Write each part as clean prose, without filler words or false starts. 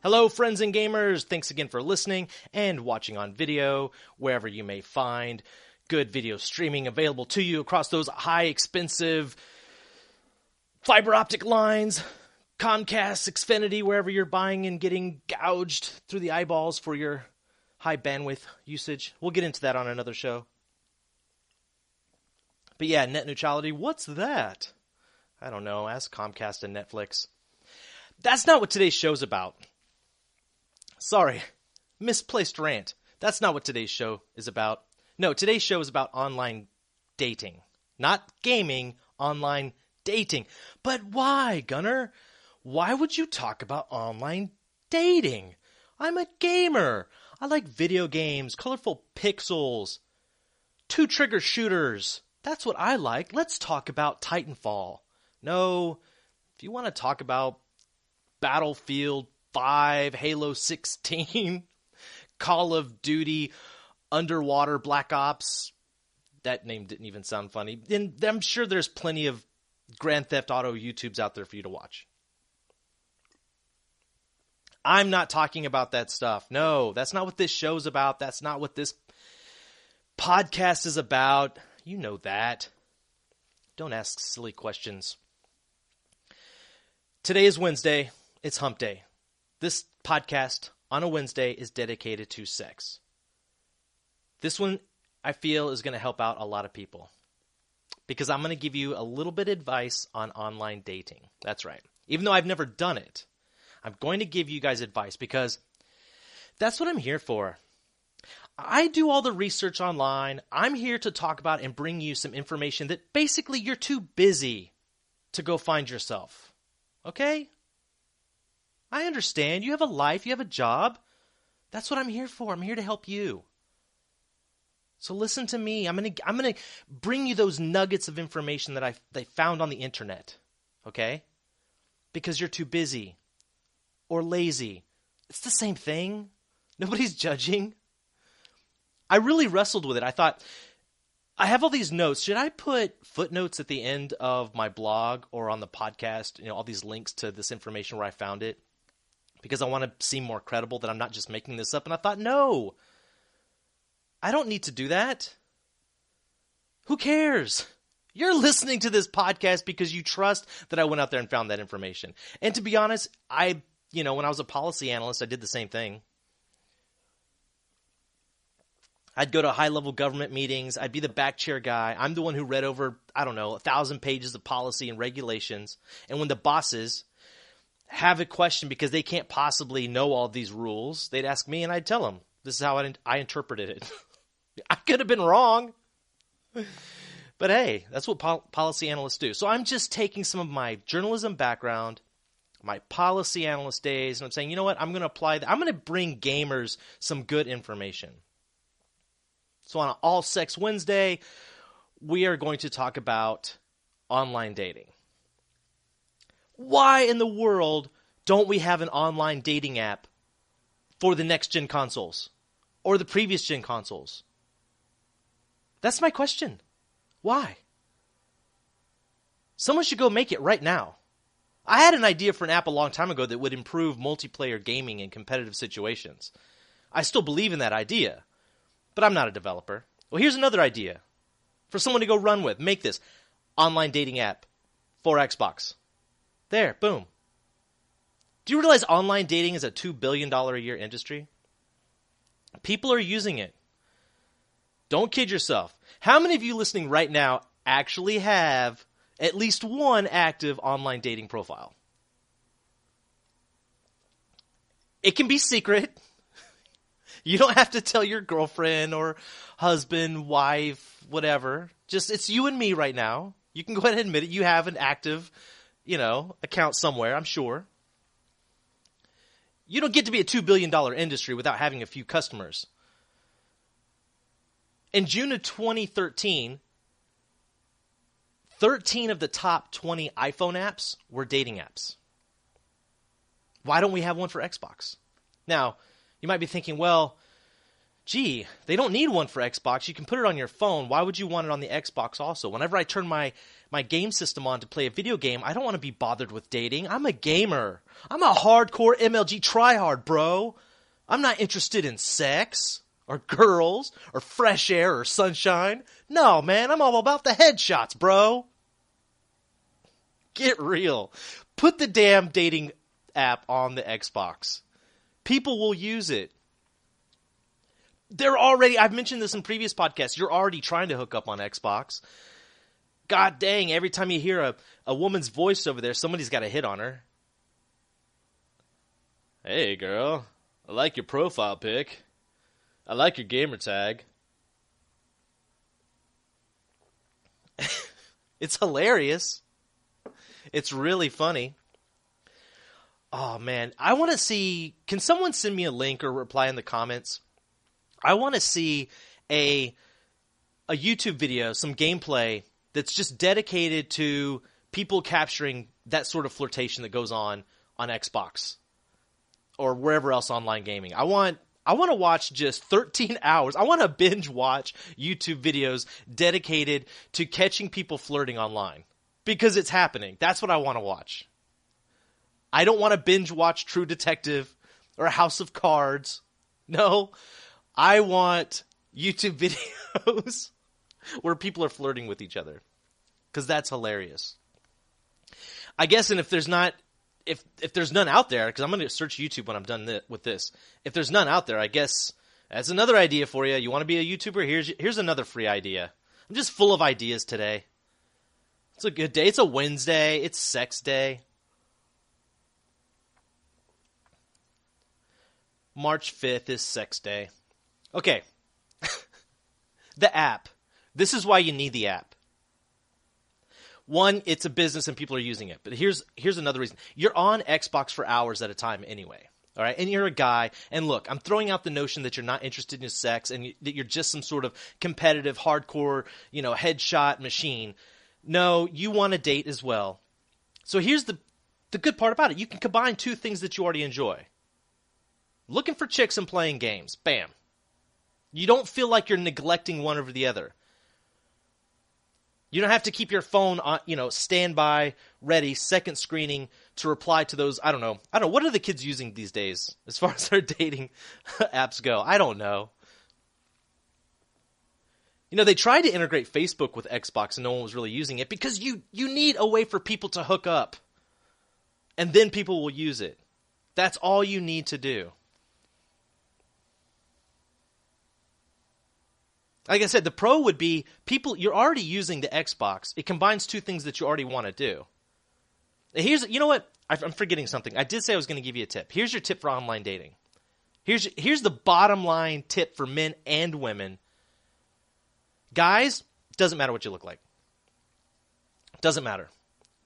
Hello, friends and gamers. Thanks again for listening and watching on video, wherever you may find good video streaming available to you across those high, expensive fiber optic lines, Comcast, Xfinity, wherever you're buying and getting gouged through the eyeballs for your high bandwidth usage. We'll get into that on another show. But yeah, net neutrality, what's that? I don't know. Ask Comcast and Netflix. That's not what today's show's about. Sorry, misplaced rant. That's not what today's show is about. No, today's show is about online dating. Not gaming, online dating. But why, Gunner? Why would you talk about online dating? I'm a gamer. I like video games, colorful pixels, two-trigger shooters. That's what I like. Let's talk about Titanfall. No, if you want to talk about Battlefield 5, Halo 16, Call of Duty, Underwater Black Ops. That name didn't even sound funny. And I'm sure there's plenty of Grand Theft Auto YouTubes out there for you to watch. I'm not talking about that stuff. No, that's not what this show's about. That's not what this podcast is about. You know that. Don't ask silly questions. Today is Wednesday. It's hump day. This podcast on a Wednesday is dedicated to sex. This one, I feel, is going to help out a lot of people because I'm going to give you a little bit of advice on online dating. That's right. Even though I've never done it, I'm going to give you guys advice because that's what I'm here for. I do all the research online. I'm here to talk about and bring you some information that basically you're too busy to go find yourself. Okay? I understand. You have a life. You have a job. That's what I'm here for. I'm here to help you. So listen to me. I'm gonna bring you those nuggets of information that I found on the internet. Okay? Because you're too busy or lazy. It's the same thing. Nobody's judging. I really wrestled with it. I thought, I have all these notes. Should I put footnotes at the end of my blog or on the podcast? You know, all these links to this information where I found it. Because I want to seem more credible that I'm not just making this up. And I thought, no, I don't need to do that. Who cares? You're listening to this podcast because you trust that I went out there and found that information. And to be honest, when I was a policy analyst, I did the same thing. I'd go to high-level government meetings. I'd be the back chair guy. I'm the one who read over, 1,000 pages of policy and regulations. And when the bosses have a question because they can't possibly know all these rules, they'd ask me and I'd tell them, this is how I interpreted it. I could have been wrong. But hey, that's what policy analysts do. So I'm just taking some of my journalism background, my policy analyst days, and I'm saying, you know what? I'm going to apply that. I'm going to bring gamers some good information. So on an All Sex Wednesday, we are going to talk about online dating. Why in the world don't we have an online dating app for the next-gen consoles or the previous-gen consoles? That's my question. Why? Someone should go make it right now. I had an idea for an app a long time ago that would improve multiplayer gaming in competitive situations. I still believe in that idea, but I'm not a developer. Well, here's another idea for someone to go run with. Make this online dating app for Xbox. There, boom. Do you realize online dating is a $2 billion a year industry? People are using it. Don't kid yourself. How many of you listening right now actually have at least one active online dating profile? It can be secret. You don't have to tell your girlfriend or husband, wife, whatever. Just, it's you and me right now. You can go ahead and admit it. You have an active, account somewhere, I'm sure. You don't get to be a $2 billion industry without having a few customers. In June of 2013, 13 of the top 20 iPhone apps were dating apps. Why don't we have one for Xbox? Now, you might be thinking, well, gee, they don't need one for Xbox. You can put it on your phone. Why would you want it on the Xbox also? Whenever I turn my game system on to play a video game, I don't want to be bothered with dating. I'm a gamer. I'm a hardcore MLG tryhard, bro. I'm not interested in sex or girls or fresh air or sunshine. No, man, I'm all about the headshots, bro. Get real. Put the damn dating app on the Xbox. People will use it. I've mentioned this in previous podcasts, you're already trying to hook up on Xbox. God dang, every time you hear a woman's voice over there, somebody's got a hit on her. Hey, girl, I like your profile pic. I like your gamer tag. It's hilarious. It's really funny. Oh, man, I want to see, can someone send me a link or reply in the comments? I want to see a YouTube video, some gameplay that's just dedicated to people capturing that sort of flirtation that goes on Xbox or wherever else online gaming. I want to watch just 13 hours. I want to binge watch YouTube videos dedicated to catching people flirting online because it's happening. That's what I want to watch. I don't want to binge watch True Detective or House of Cards. No. I want YouTube videos where people are flirting with each other because that's hilarious. I guess, and if there's none out there, because I'm going to search YouTube when I'm done with this. If there's none out there, I guess that's another idea for you. You want to be a YouTuber? Here's another free idea. I'm just full of ideas today. It's a good day. It's a Wednesday. It's sex day. March 5th is sex day. Okay, the app. This is why you need the app. One, it's a business and people are using it. But here's another reason. You're on Xbox for hours at a time anyway. All right, and you're a guy. And look, I'm throwing out the notion that you're not interested in sex and that you're just some sort of competitive, hardcore, headshot machine. No, you want to date as well. So here's the good part about it. You can combine two things that you already enjoy. Looking for chicks and playing games. Bam. You don't feel like you're neglecting one over the other. You don't have to keep your phone on, standby, ready, second screening to reply to those. I don't know. What are the kids using these days as far as their dating apps go? I don't know. They tried to integrate Facebook with Xbox and no one was really using it because you need a way for people to hook up. And then people will use it. That's all you need to do. Like I said, the pro would be you're already using the Xbox. It combines two things that you already want to do. You know what? I'm forgetting something. I did say I was going to give you a tip. Here's your tip for online dating. Here's the bottom line tip for men and women. Guys, doesn't matter what you look like. Doesn't matter.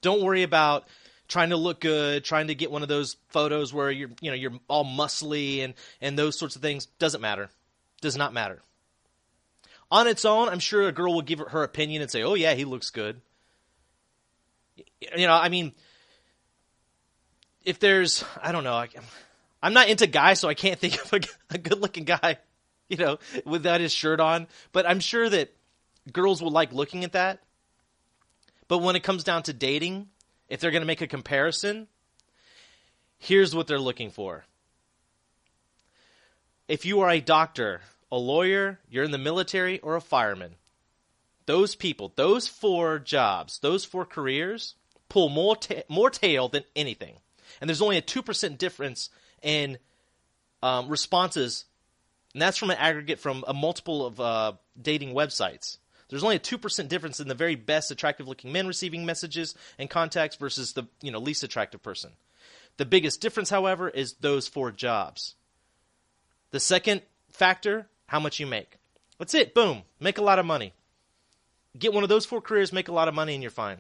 Don't worry about trying to look good, trying to get one of those photos where you're all muscly and those sorts of things. Doesn't matter. Does not matter. On its own, I'm sure a girl will give her opinion and say, oh, yeah, he looks good. If there's, I don't know, I'm not into guys, so I can't think of a good-looking guy, without his shirt on. But I'm sure that girls will like looking at that. But when it comes down to dating, if they're going to make a comparison, here's what they're looking for. If you are a doctor, a lawyer, you're in the military, or a fireman, those people, those four jobs, those four careers pull more tail than anything. And there's only a 2% difference in responses, and that's from an aggregate from a multiple of dating websites. There's only a 2% difference in the very best attractive-looking men receiving messages and contacts versus the least attractive person. The biggest difference, however, is those four jobs. The second factor, how much you make. That's it. Boom. Make a lot of money. Get one of those four careers, make a lot of money, and you're fine.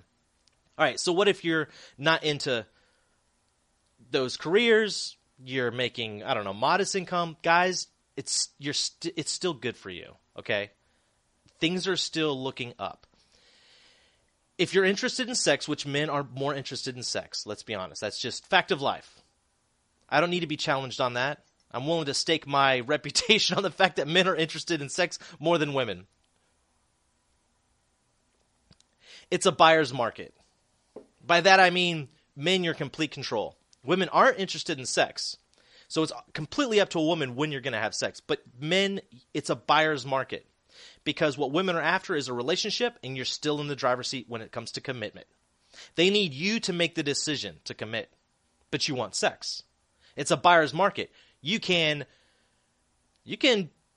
All right, so what if you're not into those careers? You're making, modest income. Guys, it's still good for you, okay? Things are still looking up. If you're interested in sex, which men are more interested in sex, let's be honest. That's just fact of life. I don't need to be challenged on that. I'm willing to stake my reputation on the fact that men are interested in sex more than women. It's a buyer's market. By that I mean men, you're complete control. Women aren't interested in sex. So it's completely up to a woman when you're going to have sex. But men, it's a buyer's market. Because what women are after is a relationship, and you're still in the driver's seat when it comes to commitment. They need you to make the decision to commit. But you want sex. It's a buyer's market. You can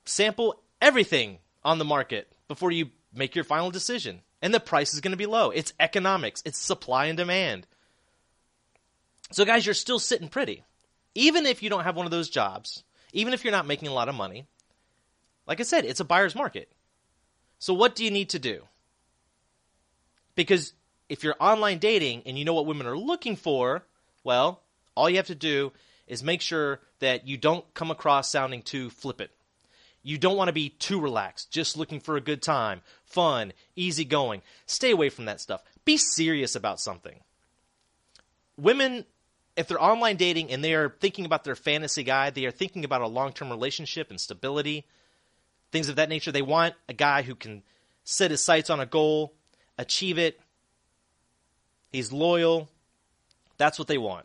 sample everything on the market before you make your final decision. And the price is going to be low. It's economics. It's supply and demand. So guys, you're still sitting pretty. Even if you don't have one of those jobs, even if you're not making a lot of money, like I said, it's a buyer's market. So what do you need to do? Because if you're online dating and you know what women are looking for, well, all you have to do is make sure that you don't come across sounding too flippant. You don't want to be too relaxed, just looking for a good time, fun, easygoing. Stay away from that stuff. Be serious about something. Women, if they're online dating and they are thinking about their fantasy guy, they are thinking about a long-term relationship and stability, things of that nature. They want a guy who can set his sights on a goal, achieve it. He's loyal. That's what they want.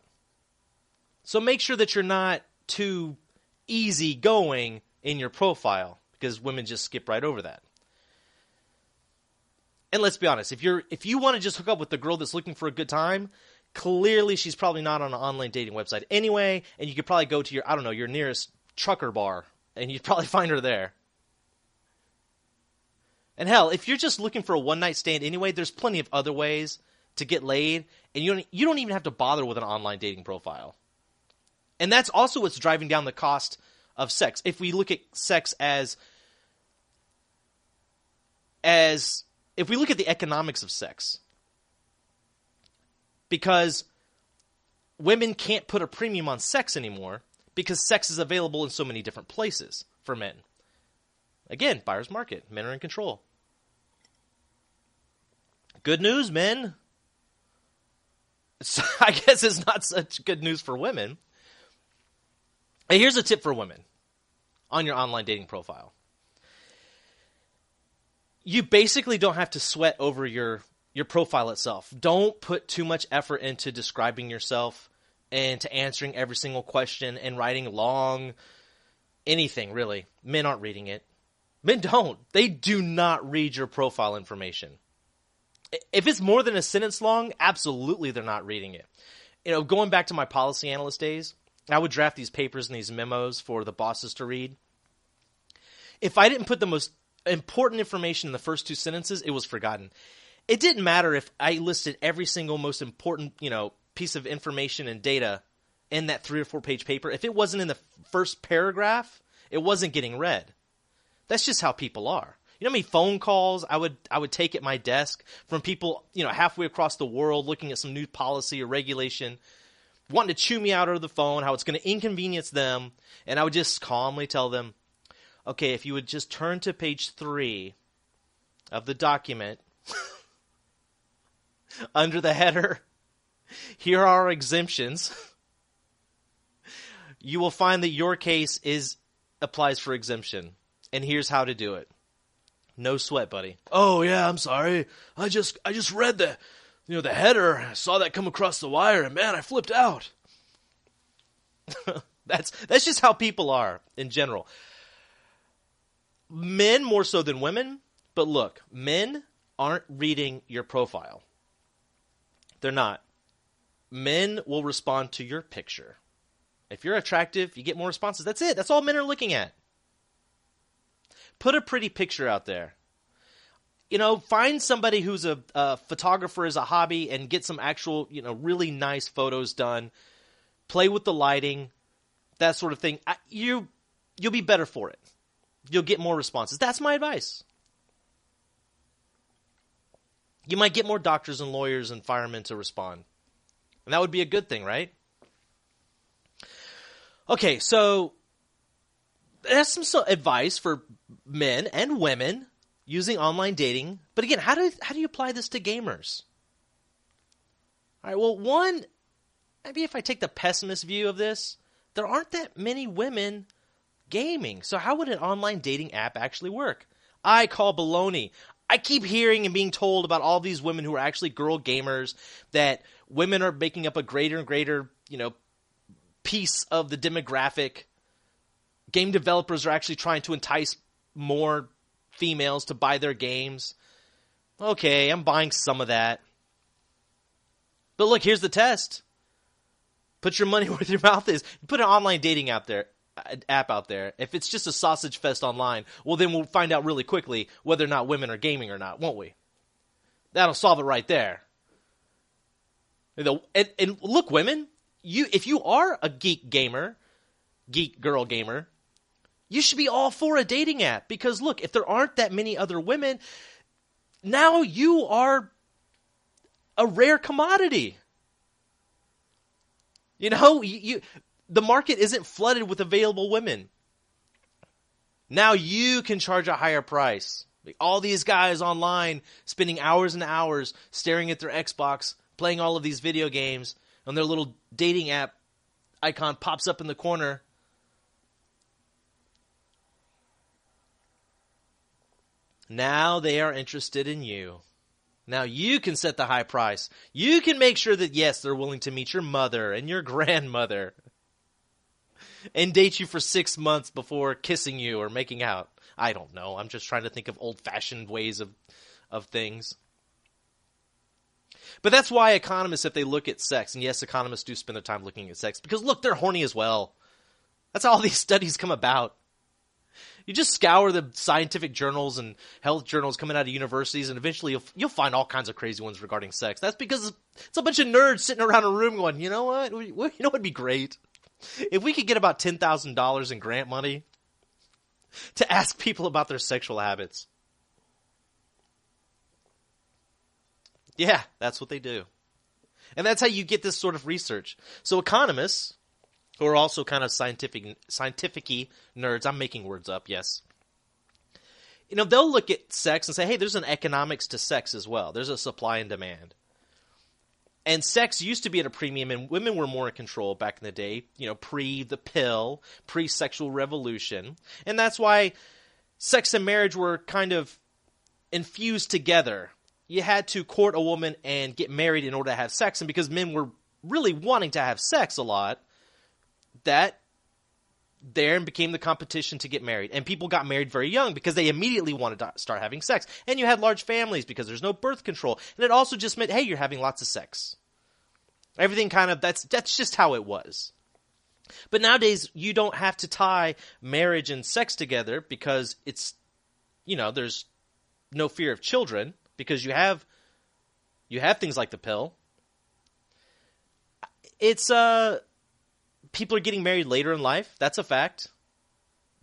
So make sure that you're not too easygoing in your profile, because women just skip right over that. And let's be honest, if you want to just hook up with the girl that's looking for a good time, clearly she's probably not on an online dating website anyway, and you could probably go to your nearest trucker bar, and you'd probably find her there. And hell, if you're just looking for a one-night stand anyway, there's plenty of other ways to get laid, and you don't even have to bother with an online dating profile. And that's also what's driving down the cost of sex. If we look at sex if we look at the economics of sex, because women can't put a premium on sex anymore because sex is available in so many different places for men. Again, buyer's market. Men are in control. Good news, men. So I guess it's not such good news for women. And here's a tip for women on your online dating profile. You basically don't have to sweat over your profile itself. Don't put too much effort into describing yourself and to answering every single question and writing long anything, really. Men aren't reading it. Men don't. They do not read your profile information. If it's more than a sentence long, absolutely they're not reading it. Going back to my policy analyst days, I would draft these papers and these memos for the bosses to read. If I didn't put the most important information in the first two sentences, it was forgotten. It didn't matter if I listed every single most important, piece of information and data in that 3 or 4 page paper. If it wasn't in the first paragraph, it wasn't getting read. That's just how people are. You know how many phone calls I would take at my desk from people, halfway across the world looking at some new policy or regulation, wanting to chew me out over the phone, how it's going to inconvenience them, and I would just calmly tell them, okay, if you would just turn to page 3 of the document, under the header, here are our exemptions, you will find that your case applies for exemption, and here's how to do it. No sweat, buddy. Oh yeah, I'm sorry. I just read the header. I saw that come across the wire, and man, I flipped out. That's just how people are in general. Men more so than women, but look, men aren't reading your profile. They're not. Men will respond to your picture. If you're attractive, you get more responses. That's it. That's all men are looking at. Put a pretty picture out there. Find somebody who's a photographer as a hobby and get some actual, really nice photos done. Play with the lighting, that sort of thing. You'll be better for it. You'll get more responses. That's my advice. You might get more doctors and lawyers and firemen to respond. And that would be a good thing, right? Okay, so that's some advice for men and women using online dating. But again, how do you apply this to gamers? All right, well, one, maybe if I take the pessimist view of this, there aren't that many women gaming. So how would an online dating app actually work? I call baloney. I keep hearing and being told about all these women who are actually girl gamers, that women are making up a greater and greater, piece of the demographic. Game developers are actually trying to entice more females to buy their games. Okay, I'm buying some of that. But look, here's the test. Put your money where your mouth is. Put an online dating app out there. If it's just a sausage fest online, well, then we'll find out really quickly whether or not women are gaming or not, won't we? That'll solve it right there. And look, women, if you are a geek girl gamer, you should be all for a dating app. Because look, if there aren't that many other women, now you are a rare commodity. The market isn't flooded with available women. Now you can charge a higher price. All these guys online spending hours and hours staring at their Xbox, playing all of these video games, and their little dating app icon pops up in the corner. Now they are interested in you. Now you can set the high price. You can make sure that, yes, they're willing to meet your mother and your grandmother and date you for 6 months before kissing you or making out. I don't know. I'm just trying to think of old-fashioned ways of things. But that's why economists, if they look at sex, and yes, economists do spend their time looking at sex, because look, they're horny as well. That's how all these studies come about. You just scour the scientific journals and health journals coming out of universities, and eventually you'll find all kinds of crazy ones regarding sex. That's because it's a bunch of nerds sitting around a room going, you know what? You know what would be great? If we could get about $10,000 in grant money to ask people about their sexual habits. Yeah, that's what they do. And that's how you get this sort of research. So economists, who are also kind of scientific-y nerds. I'm making words up, yes. They'll look at sex and say, hey, there's an economics to sex as well. There's a supply and demand. And sex used to be at a premium, and women were more in control back in the day, pre the pill, pre-sexual revolution. And that's why sex and marriage were kind of infused together. You had to court a woman and get married in order to have sex. And because men were really wanting to have sex a lot, that there became the competition to get married. And people got married very young because they immediately wanted to start having sex. And you had large families because there's no birth control. And it also just meant, hey, you're having lots of sex. Everything kind of, that's just how it was. But nowadays, you don't have to tie marriage and sex together because it's, there's no fear of children because you have things like the pill. It's, people are getting married later in life. That's a fact.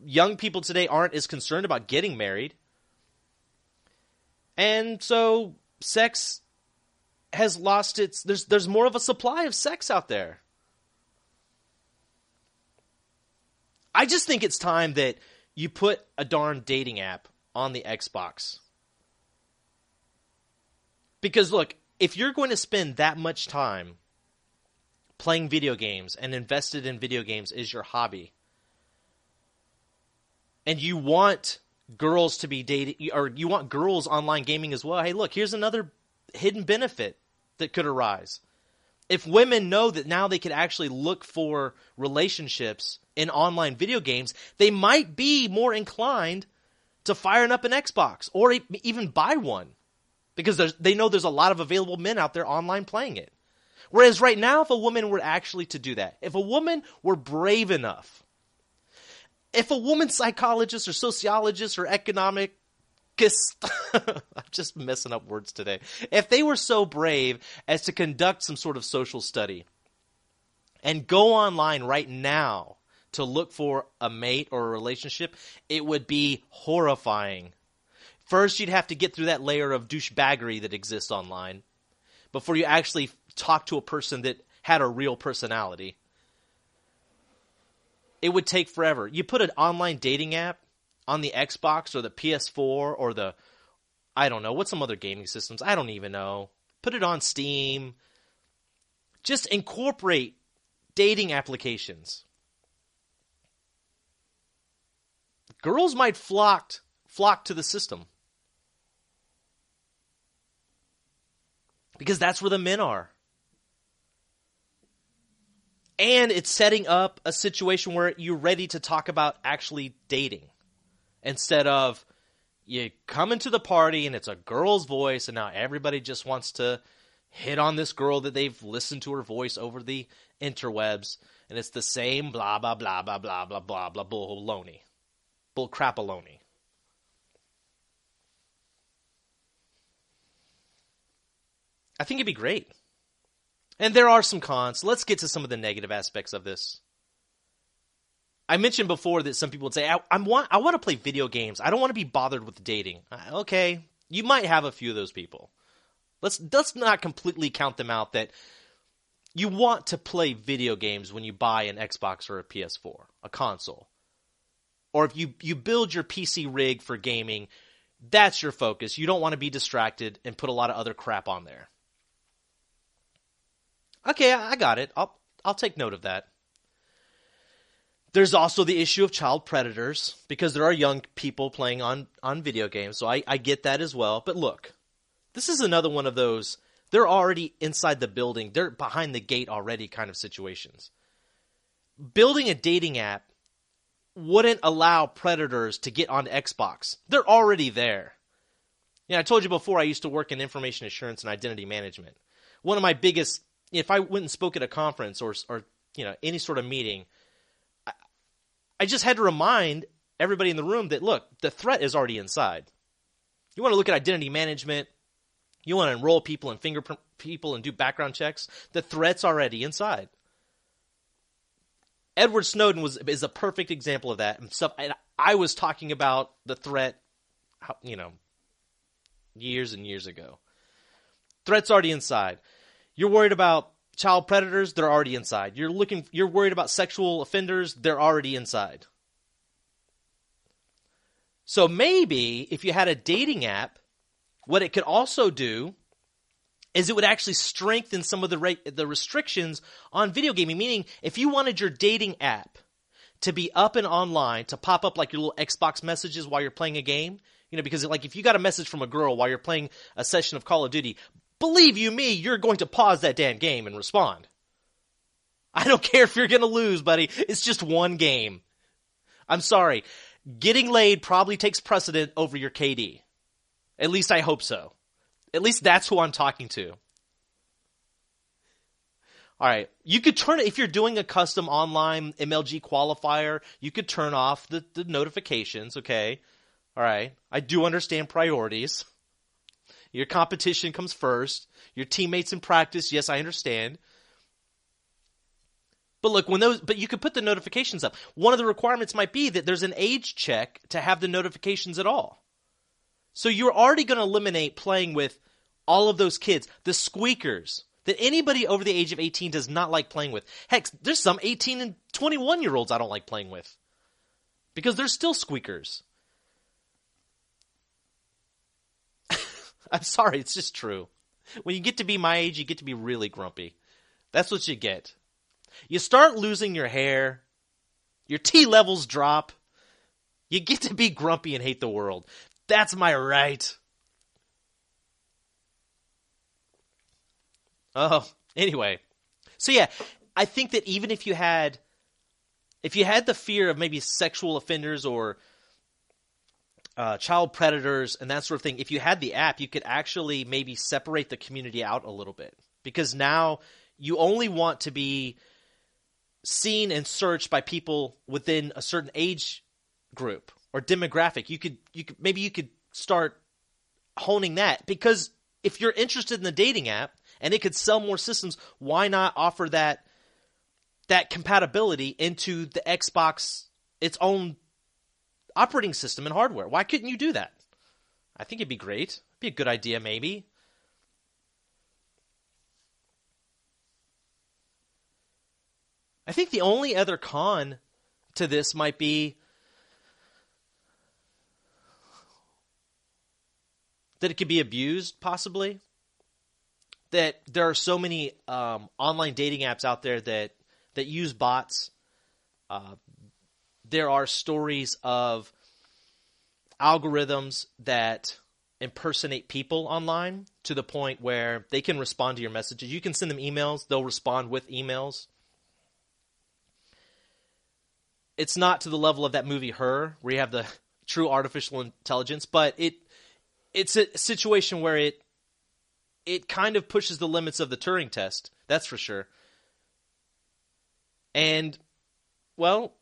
Young people today aren't as concerned about getting married. And so sex has lost its... There's more of a supply of sex out there. I just think it's time that you put a darn dating app on the Xbox. Because look, if you're going to spend that much time playing video games and invested in video games is your hobby, and you want girls to be dating, or you want girls online gaming as well, hey, look, here's another hidden benefit that could arise. If women know that now they could actually look for relationships in online video games, they might be more inclined to firing up an Xbox or even buy one because they know there's a lot of available men out there online playing it. Whereas right now, if a woman were actually to do that, if a woman were brave enough, if a woman psychologist or sociologist or economicist, I'm just messing up words today, if they were so brave as to conduct some sort of social study and go online right now to look for a mate or a relationship, it would be horrifying. First, you'd have to get through that layer of douchebaggery that exists online before you actually talk to a person that had a real personality. It would take forever. You put an online dating app on the Xbox or the PS4 or the, I don't know, what's some other gaming systems? I don't even know. Put it on Steam. Just incorporate dating applications. girls might flock to the system. Because that's where the men are. And it's setting up a situation where you're ready to talk about actually dating. Instead of you come into the party and it's a girl's voice and now everybody just wants to hit on this girl that they've listened to her voice over the interwebs. And it's the same blah, blah, blah, blah, blah, blah, blah, blah, bull-loney. Bull-crap-a-loney. I think it'd be great. And there are some cons. Let's get to some of the negative aspects of this. I mentioned before that some people would say, I want to play video games. I don't want to be bothered with dating. Okay, you might have a few of those people. Let's not completely count them out that you want to play video games when you buy an Xbox or a PS4, a console. Or if you build your PC rig for gaming, that's your focus. You don't want to be distracted and put a lot of other crap on there. Okay, I got it. I'll take note of that. There's also the issue of child predators, because there are young people playing on video games, so I get that as well. But look, this is another one of those, they're already inside the building, they're behind the gate already kind of situations. Building a dating app wouldn't allow predators to get on Xbox. They're already there. Yeah, I told you before I used to work in information assurance and identity management. One of my biggest, if I went and spoke at a conference or any sort of meeting, I just had to remind everybody in the room that, look, the threat is already inside. You want to look at identity management, you want to enroll people and fingerprint people and do background checks, the threat's already inside. Edward Snowden is a perfect example of that. And stuff. I was talking about the threat, years and years ago. Threat's already inside. You're worried about child predators, they're already inside. You're worried about sexual offenders, they're already inside. So maybe if you had a dating app, what it could also do is it would actually strengthen some of the restrictions on video gaming. Meaning, if you wanted your dating app to be up and online, to pop up like your little Xbox messages while you're playing a game, because like if you got a message from a girl while you're playing a session of Call of Duty, believe you me, you're going to pause that damn game and respond. I don't care if you're going to lose, buddy. It's just one game. I'm sorry. Getting laid probably takes precedent over your KD. At least I hope so. At least that's who I'm talking to. All right. You could turn it, if you're doing a custom online MLG qualifier, you could turn off the notifications, okay? All right. I do understand priorities. Your competition comes first. Your teammates in practice, yes, I understand. But look, but you could put the notifications up. One of the requirements might be that there's an age check to have the notifications at all. So you're already going to eliminate playing with all of those kids, the squeakers, that anybody over the age of 18 does not like playing with. Heck, there's some 18 and 21-year-olds I don't like playing with because they're still squeakers. I'm sorry, it's just true. When you get to be my age, you get to be really grumpy. That's what you get. You start losing your hair. Your T levels drop. You get to be grumpy and hate the world. That's my right. Oh, anyway. So yeah, I think that even if you had the fear of maybe sexual offenders or child predators and that sort of thing, if you had the app, you could actually maybe separate the community out a little bit. Because now you only want to be seen and searched by people within a certain age group or demographic. You could start honing that, because if you're interested in the dating app and it could sell more systems, why not offer that compatibility into the Xbox, its own operating system and hardware? Why couldn't you do that? I think it'd be great. It'd be a good idea, maybe. I think the only other con to this might be that it could be abused, possibly. That there are so many online dating apps out there that use bots. There are stories of algorithms that impersonate people online to the point where they can respond to your messages. You can send them emails. They'll respond with emails. It's not to the level of that movie Her, where you have the true artificial intelligence, but it's a situation where it kind of pushes the limits of the Turing test. That's for sure. And, well,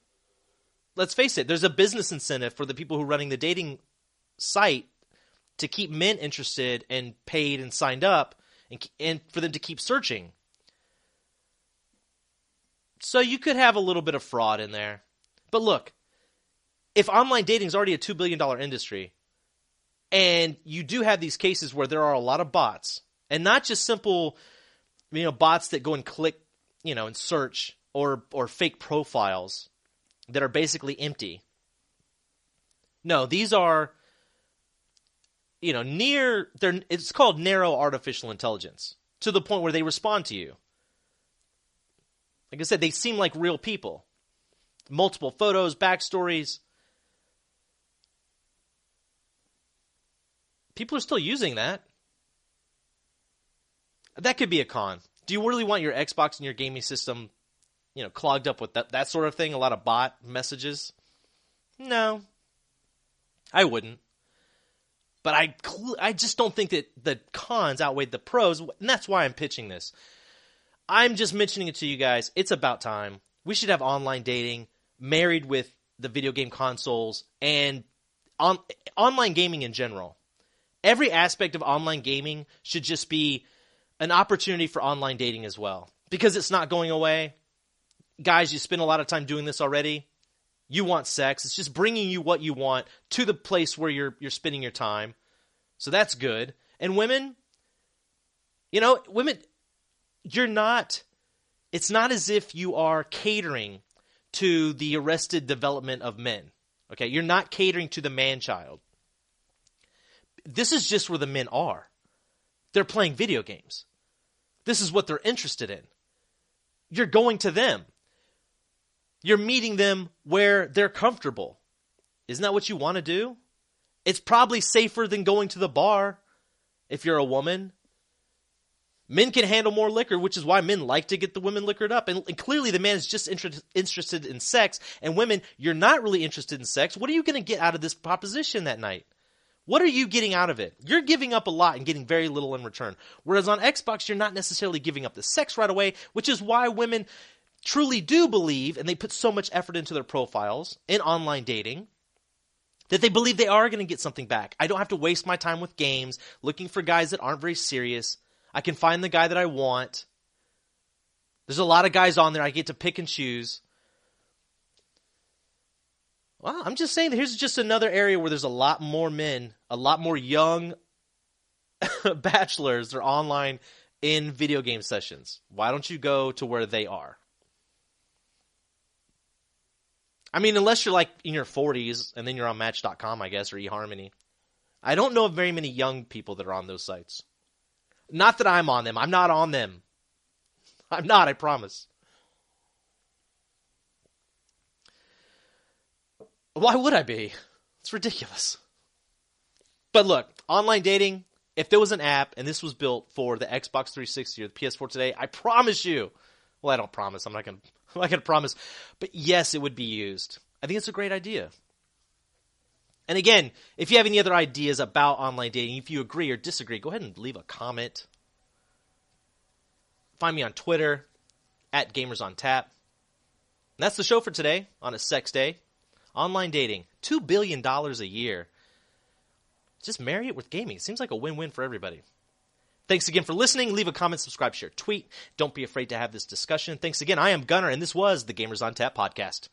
let's face it, there's a business incentive for the people who are running the dating site to keep men interested and paid and signed up and for them to keep searching. So you could have a little bit of fraud in there. But look, if online dating is already a $2 billion industry, and you do have these cases where there are a lot of bots, and not just simple, bots that go and click, and search, or fake profiles that are basically empty. No, these are, it's called narrow artificial intelligence, to the point where they respond to you. Like I said, they seem like real people. Multiple photos, backstories. People are still using that. That could be a con. Do you really want your Xbox and your gaming system, clogged up with that sort of thing? A lot of bot messages? No. I wouldn't. But I just don't think that the cons outweighed the pros, and that's why I'm pitching this. I'm just mentioning it to you guys. It's about time. We should have online dating married with the video game consoles and online gaming in general. Every aspect of online gaming should just be an opportunity for online dating as well. Because it's not going away. Guys, you spend a lot of time doing this already. You want sex. It's just bringing you what you want to the place where you're spending your time. So that's good. And women, it's not as if you are catering to the arrested development of men. Okay, you're not catering to the man-child. This is just where the men are. They're playing video games. This is what they're interested in. You're going to them. You're meeting them where they're comfortable. Isn't that what you want to do? It's probably safer than going to the bar if you're a woman. Men can handle more liquor, which is why men like to get the women liquored up. And clearly the man is just interested in sex. And women, you're not really interested in sex. What are you going to get out of this proposition that night? What are you getting out of it? You're giving up a lot and getting very little in return. Whereas on Xbox, you're not necessarily giving up the sex right away, which is why women truly do believe, and they put so much effort into their profiles in online dating, that they believe they are going to get something back. I don't have to waste my time with games, looking for guys that aren't very serious. I can find the guy that I want. There's a lot of guys on there. I get to pick and choose. Well, I'm just saying, here's just another area where there's a lot more men, a lot more young bachelors that are online in video game sessions. Why don't you go to where they are? I mean, unless you're like in your 40s and then you're on Match.com, I guess, or eHarmony. I don't know of very many young people that are on those sites. Not that I'm on them. I'm not on them. I'm not, I promise. Why would I be? It's ridiculous. But look, online dating, if there was an app and this was built for the Xbox 360 or the PS4 today, I promise you. Well, I don't promise. I'm not going to promise. But yes, it would be used. I think it's a great idea. And again, if you have any other ideas about online dating, if you agree or disagree, go ahead and leave a comment. Find me on Twitter, @GamersOnTap. And that's the show for today on a sex day. Online dating, $2 billion a year. Just marry it with gaming. It seems like a win-win for everybody. Thanks again for listening. Leave a comment, subscribe, share, tweet. Don't be afraid to have this discussion. Thanks again. I am Gunnar, and this was the Gamers on Tap podcast.